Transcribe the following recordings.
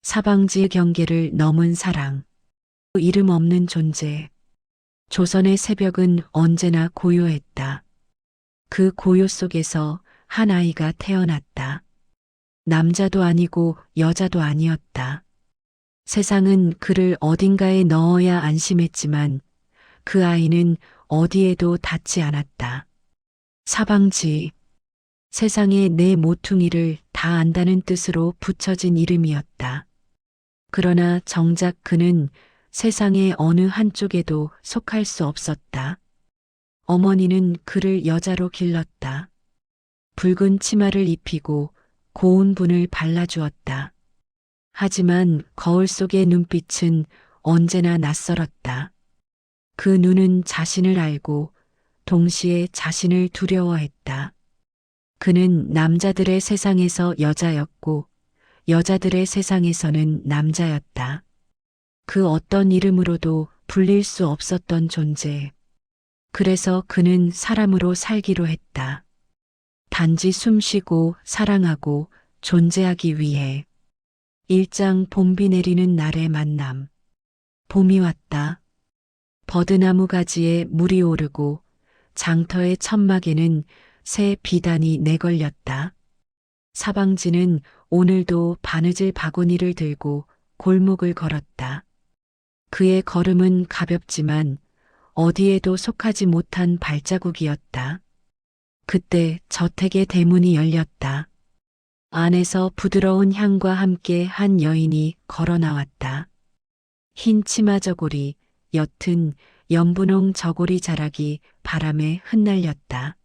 사방지의 경계를 넘은 사랑. 이름 없는 존재. 조선의 새벽은 언제나 고요했다. 그 고요 속에서 한 아이가 태어났다. 남자도 아니고 여자도 아니었다. 세상은 그를 어딘가에 넣어야 안심했지만 그 아이는 어디에도 닿지 않았다. 사방지. 세상에 내 모퉁이를 다 안다는 뜻으로 붙여진 이름이었다. 그러나 정작 그는 세상의 어느 한쪽에도 속할 수 없었다. 어머니는 그를 여자로 길렀다. 붉은 치마를 입히고 고운 분을 발라주었다. 하지만 거울 속의 눈빛은 언제나 낯설었다. 그 눈은 자신을 알고 동시에 자신을 두려워했다. 그는 남자들의 세상에서 여자였고 여자들의 세상에서는 남자였다. 그 어떤 이름으로도 불릴 수 없었던 존재. 그래서 그는 사람으로 살기로 했다. 단지 숨쉬고 사랑하고 존재하기 위해. 일장 봄비 내리는 날의 만남. 봄이 왔다. 버드나무 가지에 물이 오르고 장터의 천막에는 새 비단이 내걸렸다. 사방지는 오늘도 바느질 바구니를 들고 골목을 걸었다. 그의 걸음은 가볍지만 어디에도 속하지 못한 발자국이었다. 그때 저택의 대문이 열렸다. 안에서 부드러운 향과 함께 한 여인이 걸어 나왔다. 흰 치마 저고리, 옅은 연분홍 저고리 자락이 바람에 흩날렸다.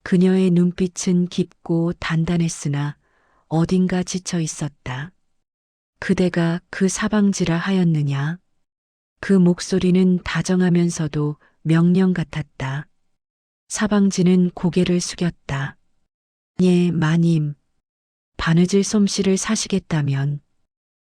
그녀의 눈빛은 깊고 단단했으나 어딘가 지쳐 있었다. 그대가 그 사방지라 하였느냐? 그 목소리는 다정하면서도 명령 같았다. 사방지는 고개를 숙였다. 예, 마님. 바느질 솜씨를 사시겠다면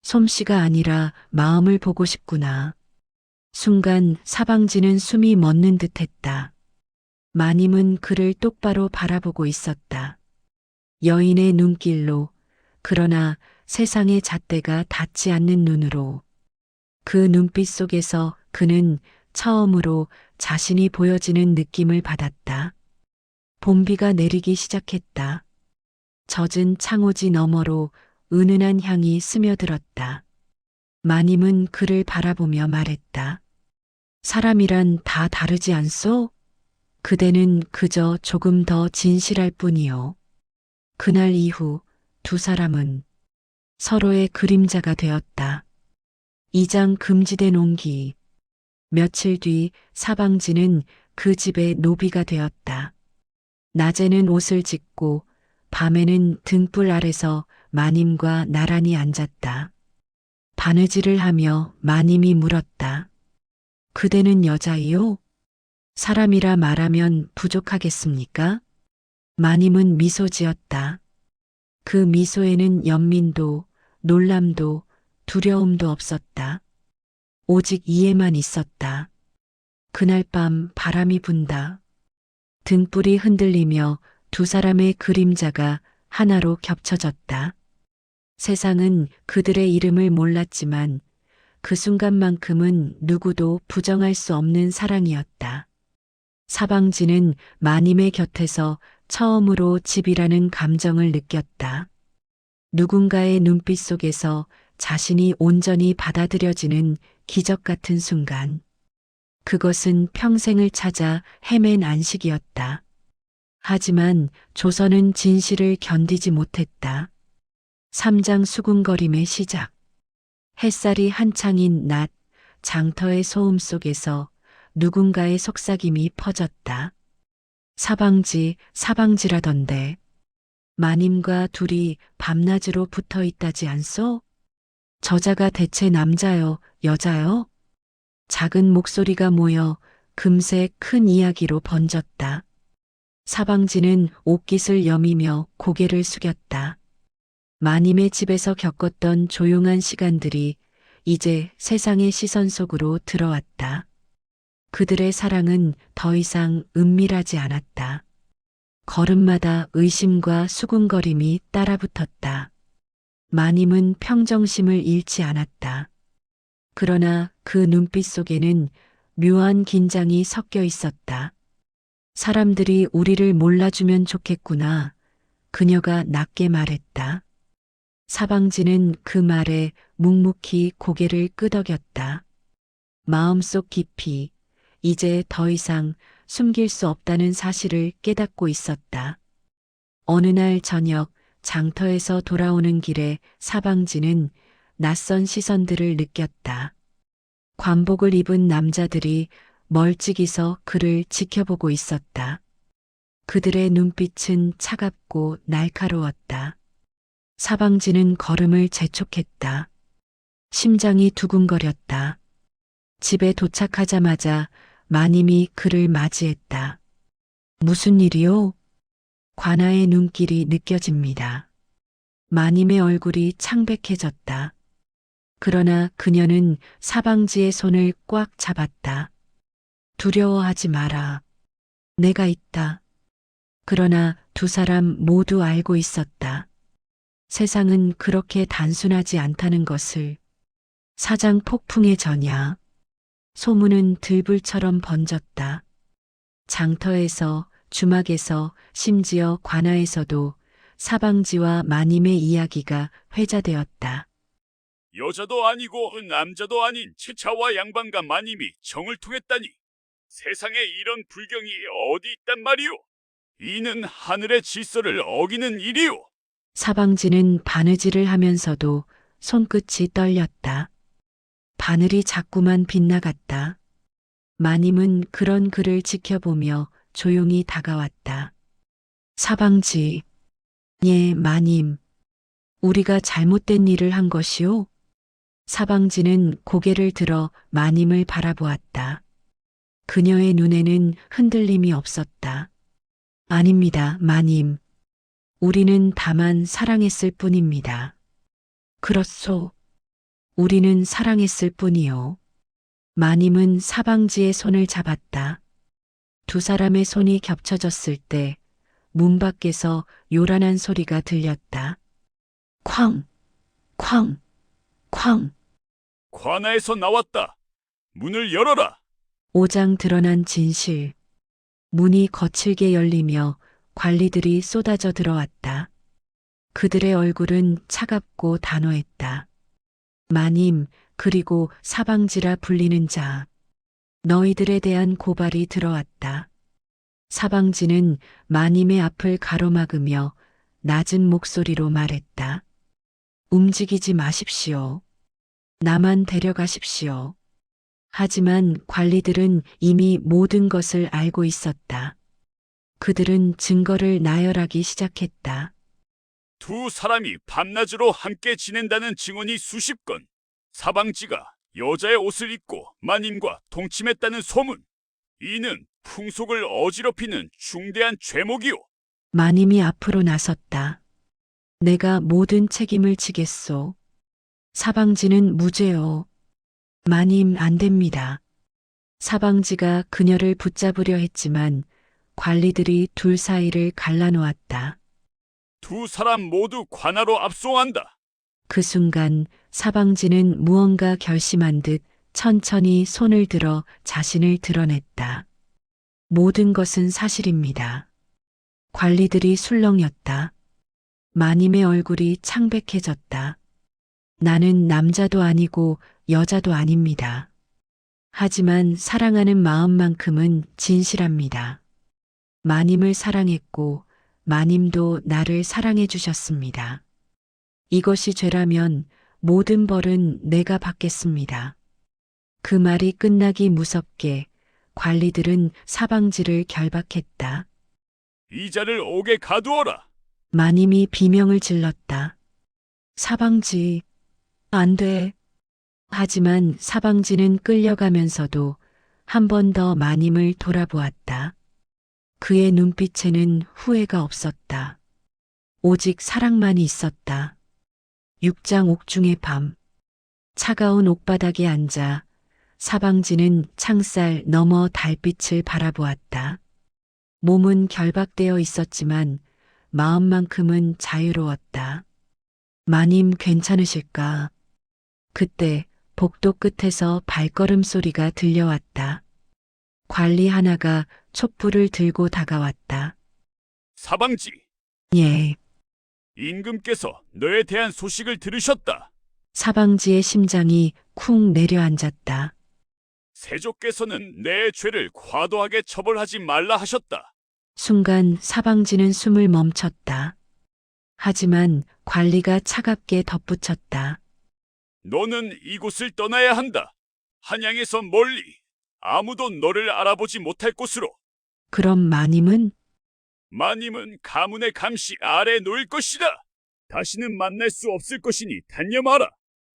솜씨가 아니라 마음을 보고 싶구나. 순간 사방지는 숨이 멎는 듯했다. 마님은 그를 똑바로 바라보고 있었다. 여인의 눈길로, 그러나 세상의 잣대가 닿지 않는 눈으로. 그 눈빛 속에서 그는 처음으로 자신이 보여지는 느낌을 받았다. 봄비가 내리기 시작했다. 젖은 창호지 너머로 은은한 향이 스며들었다. 마님은 그를 바라보며 말했다. 사람이란 다 다르지 않소? 그대는 그저 조금 더 진실할 뿐이요. 그날 이후 두 사람은 서로의 그림자가 되었다. 이장 금지된 온기. 며칠 뒤 사방지는 그 집의 노비가 되었다. 낮에는 옷을 짓고 밤에는 등불 아래서 마님과 나란히 앉았다. 바느질을 하며 마님이 물었다. 그대는 여자이요? 사람이라 말하면 부족하겠습니까? 마님은 미소 지었다. 그 미소에는 연민도, 놀람도, 두려움도 없었다. 오직 이해만 있었다. 그날 밤 바람이 분다. 등불이 흔들리며 두 사람의 그림자가 하나로 겹쳐졌다. 세상은 그들의 이름을 몰랐지만 그 순간만큼은 누구도 부정할 수 없는 사랑이었다. 사방지는 마님의 곁에서 처음으로 집이라는 감정을 느꼈다. 누군가의 눈빛 속에서 자신이 온전히 받아들여지는 기적 같은 순간. 그것은 평생을 찾아 헤맨 안식이었다. 하지만 조선은 진실을 견디지 못했다. 삼장 수군거림의 시작. 햇살이 한창인 낮, 장터의 소음 속에서 누군가의 속삭임이 퍼졌다. 사방지, 사방지라던데. 마님과 둘이 밤낮으로 붙어 있다지 않소? 저자가 대체 남자요, 여자요? 작은 목소리가 모여 금세 큰 이야기로 번졌다. 사방지는 옷깃을 여미며 고개를 숙였다. 마님의 집에서 겪었던 조용한 시간들이 이제 세상의 시선 속으로 들어왔다. 그들의 사랑은 더 이상 은밀하지 않았다. 걸음마다 의심과 수군거림이 따라붙었다. 마님은 평정심을 잃지 않았다. 그러나 그 눈빛 속에는 묘한 긴장이 섞여 있었다. 사람들이 우리를 몰라주면 좋겠구나. 그녀가 낮게 말했다. 사방지는 그 말에 묵묵히 고개를 끄덕였다. 마음속 깊이 이제 더 이상 숨길 수 없다는 사실을 깨닫고 있었다. 어느 날 저녁 장터에서 돌아오는 길에 사방지는 낯선 시선들을 느꼈다. 관복을 입은 남자들이 멀찍이서 그를 지켜보고 있었다. 그들의 눈빛은 차갑고 날카로웠다. 사방지는 걸음을 재촉했다. 심장이 두근거렸다. 집에 도착하자마자 마님이 그를 맞이했다. 무슨 일이요? 관아의 눈길이 느껴집니다. 마님의 얼굴이 창백해졌다. 그러나 그녀는 사방지의 손을 꽉 잡았다. 두려워하지 마라. 내가 있다. 그러나 두 사람 모두 알고 있었다. 세상은 그렇게 단순하지 않다는 것을. 사장 폭풍의 전야. 소문은 들불처럼 번졌다. 장터에서, 주막에서, 심지어 관아에서도 사방지와 마님의 이야기가 회자되었다. 여자도 아니고 남자도 아닌 치차와 양반과 마님이 정을 통했다니 세상에 이런 불경이 어디 있단 말이오. 이는 하늘의 질서를 어기는 일이오. 사방지는 바느질을 하면서도 손끝이 떨렸다. 바늘이 자꾸만 빗나갔다. 마님은 그런 그를 지켜보며 조용히 다가왔다. 사방지, 예, 마님. 우리가 잘못된 일을 한 것이오? 사방지는 고개를 들어 마님을 바라보았다. 그녀의 눈에는 흔들림이 없었다. 아닙니다, 마님. 우리는 다만 사랑했을 뿐입니다. 그렇소. 우리는 사랑했을 뿐이요. 마님은 사방지의 손을 잡았다. 두 사람의 손이 겹쳐졌을 때 문 밖에서 요란한 소리가 들렸다. 쾅, 쾅, 쾅. 관아에서 나왔다. 문을 열어라. 오장 드러난 진실. 문이 거칠게 열리며 관리들이 쏟아져 들어왔다. 그들의 얼굴은 차갑고 단호했다. 마님, 그리고 사방지라 불리는 자. 너희들에 대한 고발이 들어왔다. 사방지는 마님의 앞을 가로막으며 낮은 목소리로 말했다. 움직이지 마십시오. 나만 데려가십시오. 하지만 관리들은 이미 모든 것을 알고 있었다. 그들은 증거를 나열하기 시작했다. 두 사람이 밤낮으로 함께 지낸다는 증언이 수십 건. 사방지가 여자의 옷을 입고 마님과 동침했다는 소문. 이는 풍속을 어지럽히는 중대한 죄목이오. 마님이 앞으로 나섰다. 내가 모든 책임을 지겠소. 사방지는 무죄요. 마님, 안 됩니다. 사방지가 그녀를 붙잡으려 했지만 관리들이 둘 사이를 갈라놓았다. 두 사람 모두 관아로 압송한다. 그 순간 사방지는 무언가 결심한 듯 천천히 손을 들어 자신을 드러냈다. 모든 것은 사실입니다. 관리들이 술렁였다. 마님의 얼굴이 창백해졌다. 나는 남자도 아니고 여자도 아닙니다. 하지만 사랑하는 마음만큼은 진실합니다. 마님을 사랑했고 마님도 나를 사랑해 주셨습니다. 이것이 죄라면 모든 벌은 내가 받겠습니다. 그 말이 끝나기 무섭게 관리들은 사방지를 결박했다. 이자를 옥에 가두어라. 마님이 비명을 질렀다. 사방지, 안 돼. 하지만 사방지는 끌려가면서도 한 번 더 마님을 돌아보았다. 그의 눈빛에는 후회가 없었다. 오직 사랑만이 있었다. 육장 옥중의 밤. 차가운 옥바닥에 앉아 사방지는 창살 너머 달빛을 바라보았다. 몸은 결박되어 있었지만 마음만큼은 자유로웠다. 마님 괜찮으실까? 그때 복도 끝에서 발걸음 소리가 들려왔다. 관리 하나가 촛불을 들고 다가왔다. 사방지, 예, 임금께서 너에 대한 소식을 들으셨다. 사방지의 심장이 쿵 내려앉았다. 세조께서는 내 죄를 과도하게 처벌하지 말라 하셨다. 순간 사방지는 숨을 멈췄다. 하지만 관리가 차갑게 덧붙였다. 너는 이곳을 떠나야 한다. 한양에서 멀리 아무도 너를 알아보지 못할 곳으로. 그럼 마님은? 마님은 가문의 감시 아래 놓일 것이다. 다시는 만날 수 없을 것이니 단념하라.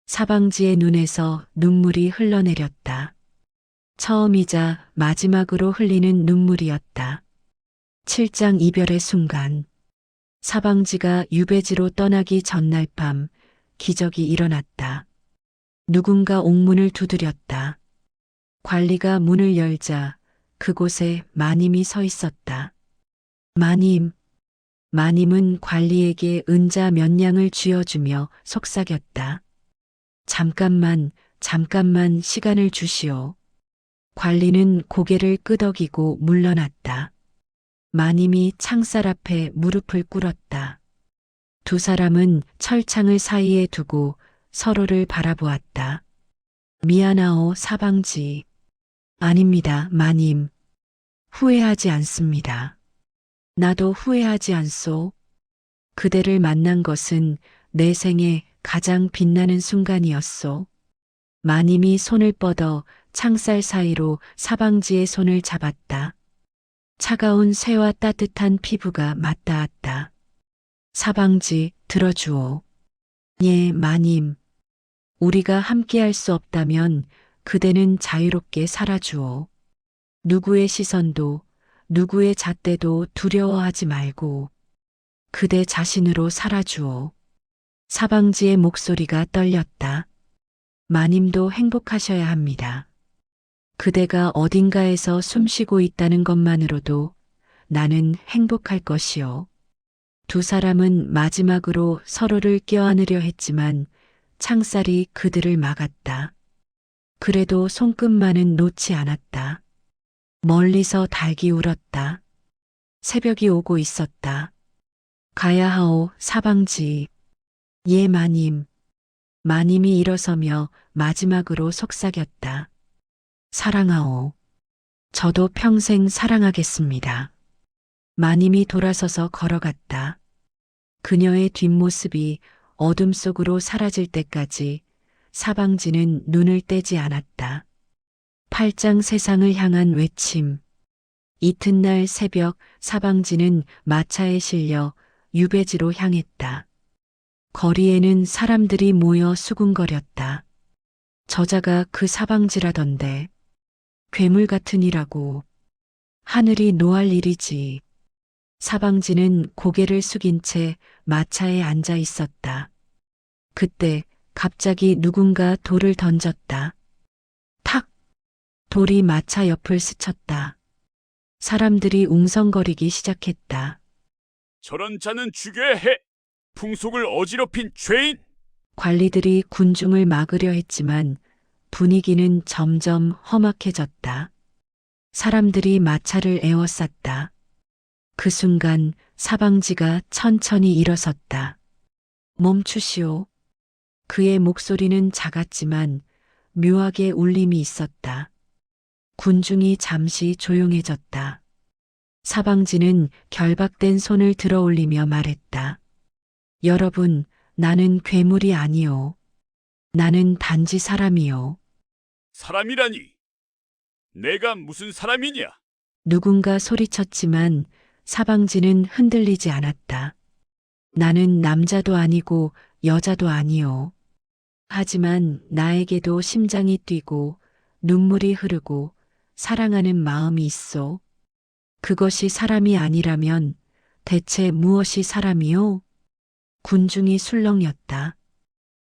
사방지의 눈에서 눈물이 흘러내렸다. 처음이자 마지막으로 흘리는 눈물이었다. 7장 이별의 순간. 사방지가 유배지로 떠나기 전날 밤 기적이 일어났다. 누군가 옥문을 두드렸다. 관리가 문을 열자 그곳에 마님이 서 있었다. 마님. 마님은 관리에게 은자 몇 냥을 쥐어주며 속삭였다. 잠깐만 시간을 주시오. 관리는 고개를 끄덕이고 물러났다. 마님이 창살 앞에 무릎을 꿇었다. 두 사람은 철창을 사이에 두고 서로를 바라보았다. 미안하오, 사방지. 아닙니다, 마님. 후회하지 않습니다. 나도 후회하지 않소. 그대를 만난 것은 내 생에 가장 빛나는 순간이었소. 마님이 손을 뻗어 창살 사이로 사방지의 손을 잡았다. 차가운 쇠와 따뜻한 피부가 맞닿았다. 사방지, 들어주오. 예, 마님. 우리가 함께할 수 없다면 그대는 자유롭게 살아주오. 누구의 시선도, 누구의 잣대도 두려워하지 말고 그대 자신으로 살아주오. 사방지의 목소리가 떨렸다. 마님도 행복하셔야 합니다. 그대가 어딘가에서 숨쉬고 있다는 것만으로도 나는 행복할 것이오. 두 사람은 마지막으로 서로를 껴안으려 했지만 창살이 그들을 막았다. 그래도 손끝만은 놓지 않았다. 멀리서 닭이 울었다. 새벽이 오고 있었다. 가야 하오, 사방지. 예, 마님. 마님이 일어서며 마지막으로 속삭였다. 사랑하오. 저도 평생 사랑하겠습니다. 마님이 돌아서서 걸어갔다. 그녀의 뒷모습이 어둠 속으로 사라질 때까지 사방지는 눈을 떼지 않았다. 8장 세상을 향한 외침. 이튿날 새벽 사방지는 마차에 실려 유배지로 향했다. 거리에는 사람들이 모여 수군거렸다. 저자가 그 사방지라던데. 괴물 같은 이라고. 하늘이 노할 일이지. 사방지는 고개를 숙인 채 마차에 앉아 있었다. 그때 갑자기 누군가 돌을 던졌다. 탁! 돌이 마차 옆을 스쳤다. 사람들이 웅성거리기 시작했다. 저런 자는 죽여야 해. 풍속을 어지럽힌 죄인. 관리들이 군중을 막으려 했지만 분위기는 점점 험악해졌다. 사람들이 마차를 에워쌌다. 그 순간 사방지가 천천히 일어섰다. 멈추시오. 그의 목소리는 작았지만 묘하게 울림이 있었다. 군중이 잠시 조용해졌다. 사방지는 결박된 손을 들어 올리며 말했다. 여러분, 나는 괴물이 아니오. 나는 단지 사람이오. 사람이라니. 내가 무슨 사람이냐? 누군가 소리쳤지만 사방지는 흔들리지 않았다. 나는 남자도 아니고 여자도 아니오. 하지만 나에게도 심장이 뛰고 눈물이 흐르고 사랑하는 마음이 있어. 그것이 사람이 아니라면 대체 무엇이 사람이오? 군중이 술렁였다.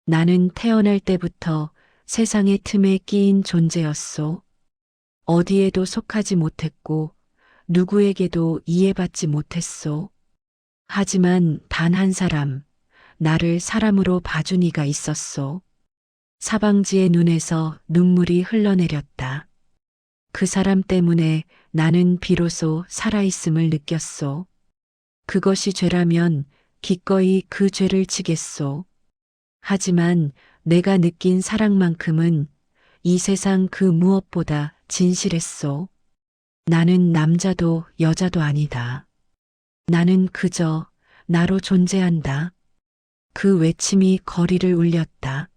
나는 태어날 때부터 세상의 틈에 끼인 존재였소. 어디에도 속하지 못했고 누구에게도 이해받지 못했소. 하지만 단 한 사람, 나를 사람으로 봐준 이가 있었소. 사방지의 눈에서 눈물이 흘러내렸다. 그 사람 때문에 나는 비로소 살아있음을 느꼈소. 그것이 죄라면 기꺼이 그 죄를 지겠소. 하지만 내가 느낀 사랑만큼은 이 세상 그 무엇보다 진실했소. 나는 남자도 여자도 아니다. 나는 그저 나로 존재한다. 그 외침이 거리를 울렸다.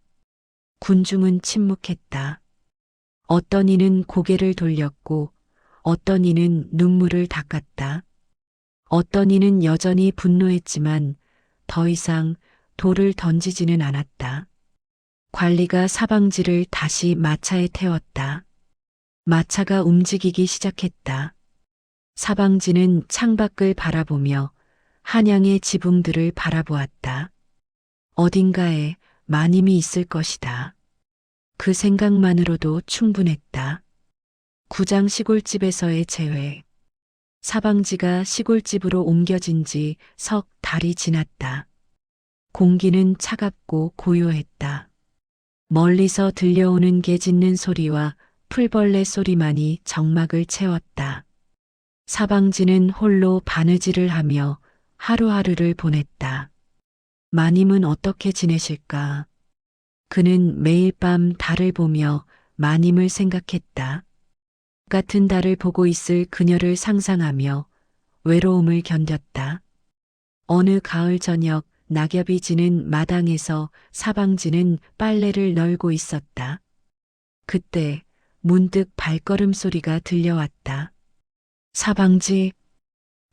군중은 침묵했다. 어떤 이는 고개를 돌렸고 어떤 이는 눈물을 닦았다. 어떤 이는 여전히 분노했지만 더 이상 돌을 던지지는 않았다. 관리가 사방지를 다시 마차에 태웠다. 마차가 움직이기 시작했다. 사방지는 창밖을 바라보며 한양의 지붕들을 바라보았다. 어딘가에 마님이 있을 것이다. 그 생각만으로도 충분했다. 구장 시골집에서의 재회. 사방지가 시골집으로 옮겨진 지 석 달이 지났다. 공기는 차갑고 고요했다. 멀리서 들려오는 개 짖는 소리와 풀벌레 소리만이 정막을 채웠다. 사방지는 홀로 바느질을 하며 하루하루를 보냈다. 마님은 어떻게 지내실까? 그는 매일 밤 달을 보며 마님을 생각했다. 같은 달을 보고 있을 그녀를 상상하며 외로움을 견뎠다. 어느 가을 저녁 낙엽이 지는 마당에서 사방지는 빨래를 널고 있었다. 그때 문득 발걸음 소리가 들려왔다. 사방지.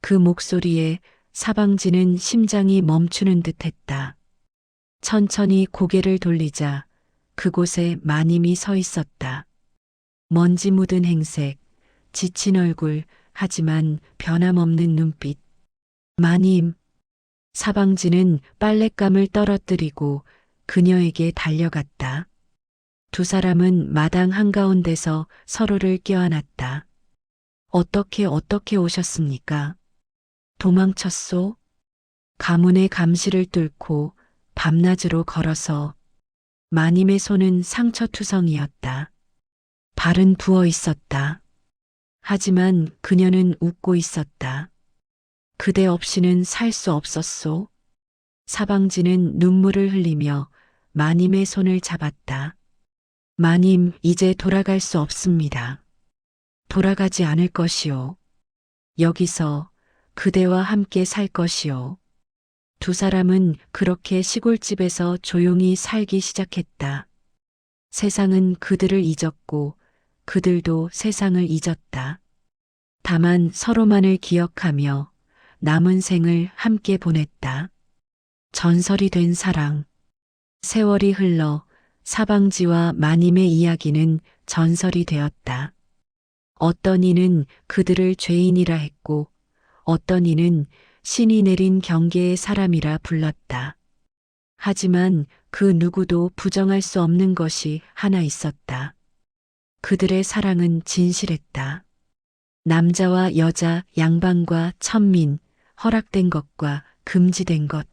그 목소리에 사방지는 심장이 멈추는 듯했다. 천천히 고개를 돌리자 그곳에 마님이 서 있었다. 먼지 묻은 행색, 지친 얼굴, 하지만 변함없는 눈빛. 마님. 사방지는 빨랫감을 떨어뜨리고 그녀에게 달려갔다. 두 사람은 마당 한가운데서 서로를 껴안았다. 어떻게 오셨습니까? 도망쳤소? 가문의 감시를 뚫고 밤낮으로 걸어서. 마님의 손은 상처투성이었다. 발은 부어 있었다. 하지만 그녀는 웃고 있었다. 그대 없이는 살 수 없었소. 사방지는 눈물을 흘리며 마님의 손을 잡았다. 마님, 이제 돌아갈 수 없습니다. 돌아가지 않을 것이요. 여기서 그대와 함께 살 것이요. 두 사람은 그렇게 시골집에서 조용히 살기 시작했다. 세상은 그들을 잊었고 그들도 세상을 잊었다. 다만 서로만을 기억하며 남은 생을 함께 보냈다. 전설이 된 사랑. 세월이 흘러 사방지와 마님의 이야기는 전설이 되었다. 어떤 이는 그들을 죄인이라 했고 어떤 이는 신이 내린 경계의 사람이라 불렀다. 하지만 그 누구도 부정할 수 없는 것이 하나 있었다. 그들의 사랑은 진실했다. 남자와 여자, 양반과 천민, 허락된 것과 금지된 것.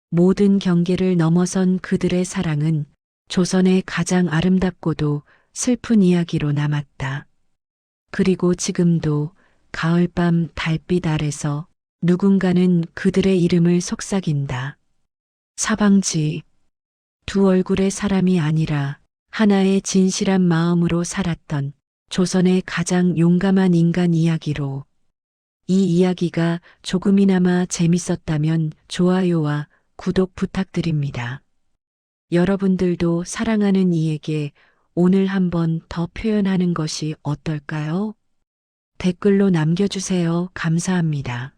모든 경계를 넘어선 그들의 사랑은 조선의 가장 아름답고도 슬픈 이야기로 남았다. 그리고 지금도 가을밤 달빛 아래서 누군가는 그들의 이름을 속삭인다. 사방지. 두 얼굴의 사람이 아니라 하나의 진실한 마음으로 살았던 조선의 가장 용감한 인간 이야기로. 이 이야기가 조금이나마 재밌었다면 좋아요와 구독 부탁드립니다. 여러분들도 사랑하는 이에게 오늘 한번 더 표현하는 것이 어떨까요? 댓글로 남겨주세요. 감사합니다.